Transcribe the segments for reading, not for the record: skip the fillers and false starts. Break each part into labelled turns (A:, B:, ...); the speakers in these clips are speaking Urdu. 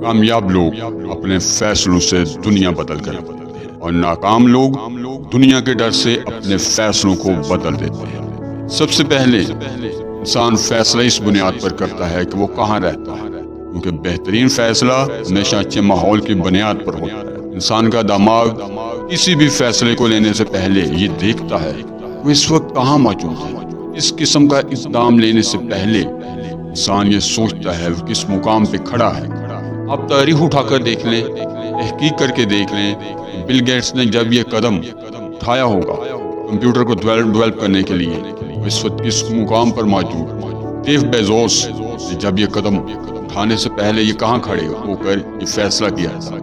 A: کامیاب لوگ اپنے فیصلوں سے دنیا بدل کر رکھتے ہیں اور ناکام لوگ دنیا کے ڈر سے اپنے فیصلوں کو بدل دیتے ہیں۔ سب سے پہلے انسان فیصلہ اس بنیاد پر کرتا ہے کہ وہ کہاں رہتا ہے، کیونکہ بہترین فیصلہ ہمیشہ اچھے ماحول کی بنیاد پر ہوتا ہے۔ انسان کا دماغ کسی بھی فیصلے کو لینے سے پہلے یہ دیکھتا ہے وہ اس وقت کہاں موجود ہے۔ اس قسم کا اقدام لینے سے پہلے انسان یہ سوچتا ہے وہ کس مقام پہ کھڑا ہے۔ آپ تاریخ اٹھا کر دیکھ لیں، تحقیق کر کے دیکھ لیں، بل گیٹس نے جب یہ قدم اٹھایا ہوگا کمپیوٹر کو ڈیولپ کرنے کے لیے، وہ اس وقت کس مقام پر موجود۔ جیف بیزوس نے جب یہ قدم اٹھانے سے پہلے یہ کہاں کھڑے ہو کر یہ فیصلہ کیا تھا۔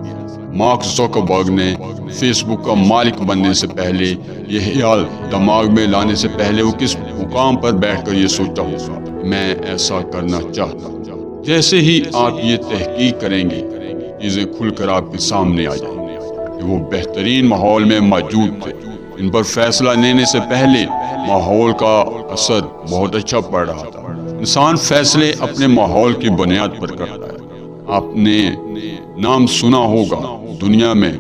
A: مارک زکربرگ نے فیس بک کا مالک بننے سے پہلے یہ خیال دماغ میں لانے سے پہلے وہ کس مقام پر بیٹھ کر یہ سوچا ہوگا میں ایسا کرنا چاہتا ہوں۔ جیسے ہی آپ یہ تحقیق کریں گے چیزیں کھل کر آپ کے سامنے آ جائیں گی کہ وہ بہترین ماحول میں موجود تھے۔ ان پر فیصلہ لینے سے پہلے ماحول کا اثر بہت اچھا پڑ رہا تھا۔ انسان فیصلے اپنے ماحول کی بنیاد پر کرتا ہے۔ آپ نے نام سنا ہوگا دنیا میں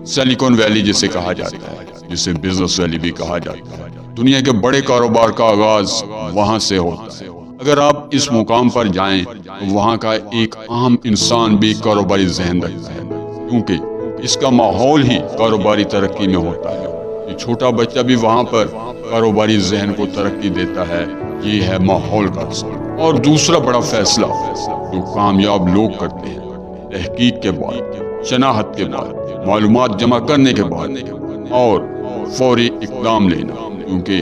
A: سلیکون ویلی جسے کہا جاتا ہے، جسے بزنس ویلی بھی کہا جاتا ہے۔ دنیا کے بڑے کاروبار کا آغاز وہاں سے ہوتا ہے۔ اگر آپ اس مقام پر جائیں تو وہاں کا ایک عام انسان بھی کاروباری ذہن رکھتا ہے، کیونکہ اس کا ماحول ہی کاروباری ترقی میں ہوتا ہے۔ یہ چھوٹا بچہ بھی وہاں پر کاروباری ذہن کو ترقی دیتا ہے۔ یہ ہے ماحول کا اثر۔ اور دوسرا بڑا فیصلہ جو کامیاب لوگ کرتے ہیں، تحقیق کے بعد، شناخت کے بعد، معلومات جمع کرنے کے بعد اور فوری اقدام لینا، کیونکہ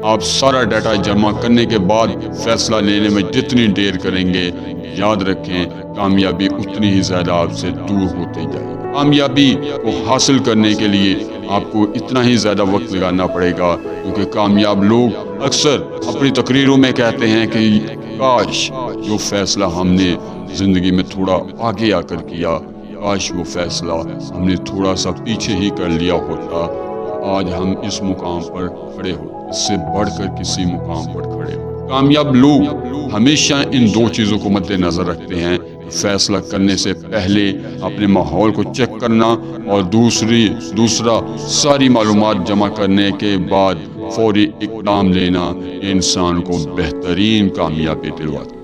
A: آپ سارا ڈیٹا جمع کرنے کے بعد فیصلہ لینے میں جتنی دیر کریں گے، یاد رکھیں کامیابی اتنی ہی زیادہ آپ سے دور ہوتی جائے گی۔ کامیابی کو حاصل کرنے کے لیے آپ کو اتنا ہی زیادہ وقت لگانا پڑے گا، کیونکہ کامیاب لوگ اکثر اپنی تقریروں میں کہتے ہیں کہ کاش جو فیصلہ ہم نے زندگی میں تھوڑا آگے آ کر کیا، کاش وہ فیصلہ ہم نے تھوڑا سا پیچھے ہی کر لیا ہوتا، آج ہم اس مقام پر کھڑے ہوتے، اس سے بڑھ کر کسی مقام پر کھڑے ہوتے۔ کامیاب لوگ ہمیشہ ان دو چیزوں کو مد نظر رکھتے ہیں، فیصلہ کرنے سے پہلے اپنے ماحول کو چیک کرنا اور دوسرا ساری معلومات جمع کرنے کے بعد فوری اقدام لینا۔ یہ انسان کو بہترین کامیابی دلواتا ہے۔